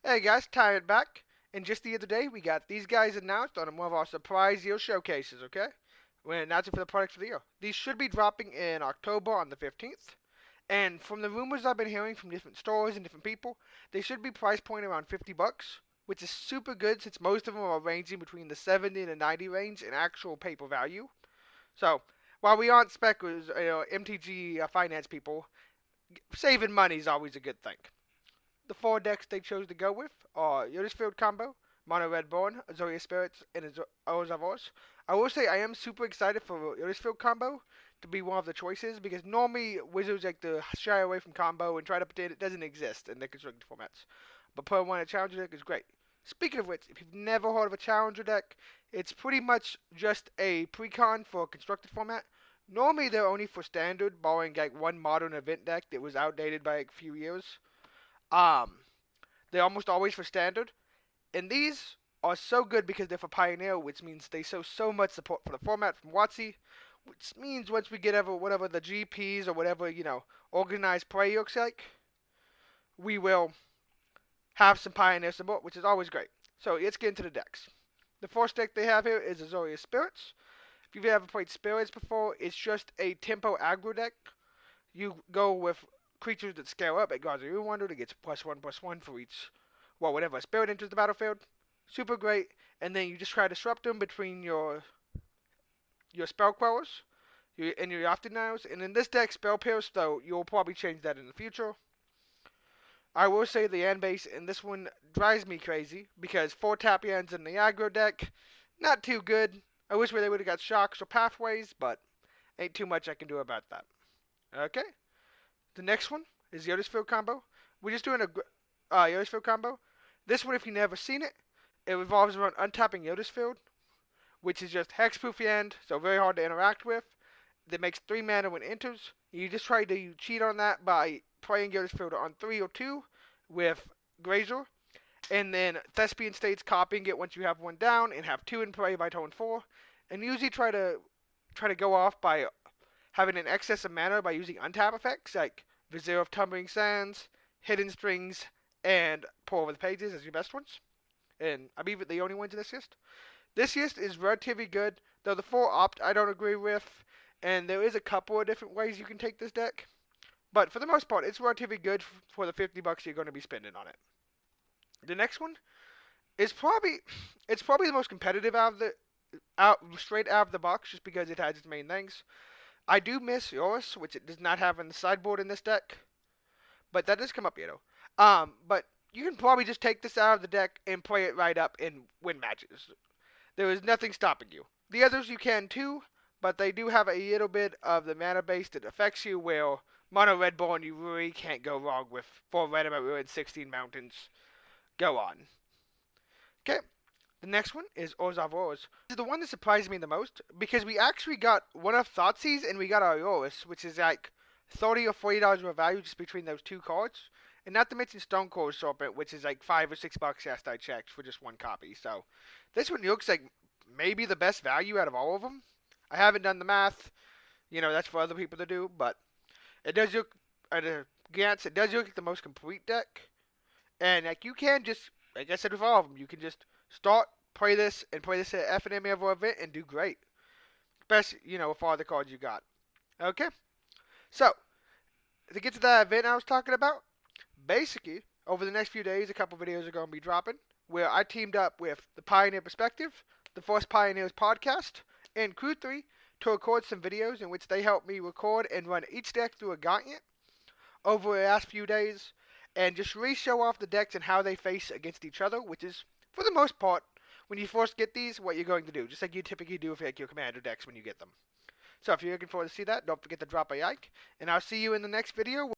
Hey guys, Tired back. And just the other day, we got these guys announced on one of our surprise year showcases, okay? We're announcing for the products for the year. These should be dropping in October on the 15th. And from the rumors I've been hearing from different stores and different people, they should be price point around 50 bucks, which is super good since most of them are ranging between the 70 and 90 range in actual paper value. So, while we aren't speckers, MTG finance people, saving money is always a good thing. The four decks they chose to go with are Field Combo, Mono Red Born, Azoria Spirits, and Ozavos. I will say I am super excited for Field Combo to be one of the choices because normally Wizards like to shy away from combo and try to pretend it doesn't exist in their constructed formats. But putting one in a Challenger deck is great. Speaking of which, if you've never heard of a Challenger deck, it's pretty much just a precon for a constructed format. Normally they're only for standard, barring like one modern event deck that was outdated by like a few years. Um, they're almost always for standard, and these are so good because they're for Pioneer, which means they show so much support for the format from WotC, which means once we get ever whatever the GPs or whatever organized play looks like, we will have some Pioneer support, which is always great. So let's get into the decks. The first deck they have here is Azoria Spirits. If you've ever played Spirits before, it's just a tempo aggro deck. You go with creatures that scale up at God's Rune Wonder that gets +1/+1 for each, well, whenever a spirit enters the battlefield. Super great. And then you just try to disrupt them between your spell quells and your Optimiles. And in this deck, Spell Pierce, though, you'll probably change that in the future. I will say the end base in this one drives me crazy because 4 tap Yans in the aggro deck, not too good. I wish they would have got shocks or pathways, but ain't too much I can do about that. Okay? The next one is the Field combo. We're just doing a Field combo. This one, if you've never seen it, it revolves around untapping Field, which is just hexproof end, so very hard to interact with. That makes 3 mana when it enters. You just try to cheat on that by playing Field on 3 or 2 with Grazer, and then Thespian States copying it once you have one down and have 2 in play by turn 4. And usually try to go off by having an excess of mana by using untap effects like Vizier of Tumbling Sands, Hidden Strings, and Pull Over the Pages as your best ones. And I believe the only ones in this list. This list is relatively good, though the 4 opt I don't agree with, and there is a couple of different ways you can take this deck. But for the most part, it's relatively good for the 50 bucks you're going to be spending on it. The next one is probably the most competitive straight out of the box, just because it has its main things. I do miss Yoris, which it does not have in the sideboard in this deck, but that does come up, But you can probably just take this out of the deck and play it right up and win matches. There is nothing stopping you. The others you can too, but they do have a little bit of the mana base that affects you, where Mono Redborn you really can't go wrong with 4 red and 16 mountains. Go on. Okay, the next one is Ozavos. This is the one that surprised me the most because we actually got one of Thoughtseize and we got Aurorus, which is like $30 or $40 of value just between those 2 cards. And not to mention Stonecold Serpent, which is like $5 or $6 last I checked for just 1 copy. So this one looks like maybe the best value out of all of them. I haven't done the math. That's for other people to do, but it does look at a glance. It does look like the most complete deck. And like you can just, like I said with all of them, you can just start, play this at FNM Evo event and do great. Especially, with all the cards you got. Okay? So, to get to that event I was talking about, basically, over the next few days, a couple videos are going to be dropping where I teamed up with the Pioneer Perspective, the Force Pioneers podcast, and Crew 3 to record some videos in which they helped me record and run each deck through a gauntlet over the last few days and just re-show off the decks and how they face against each other, which is, for the most part, when you first get these, what you're going to do, just like you typically do with your commander decks when you get them. So if you're looking forward to see that, don't forget to drop a like, and I'll see you in the next video.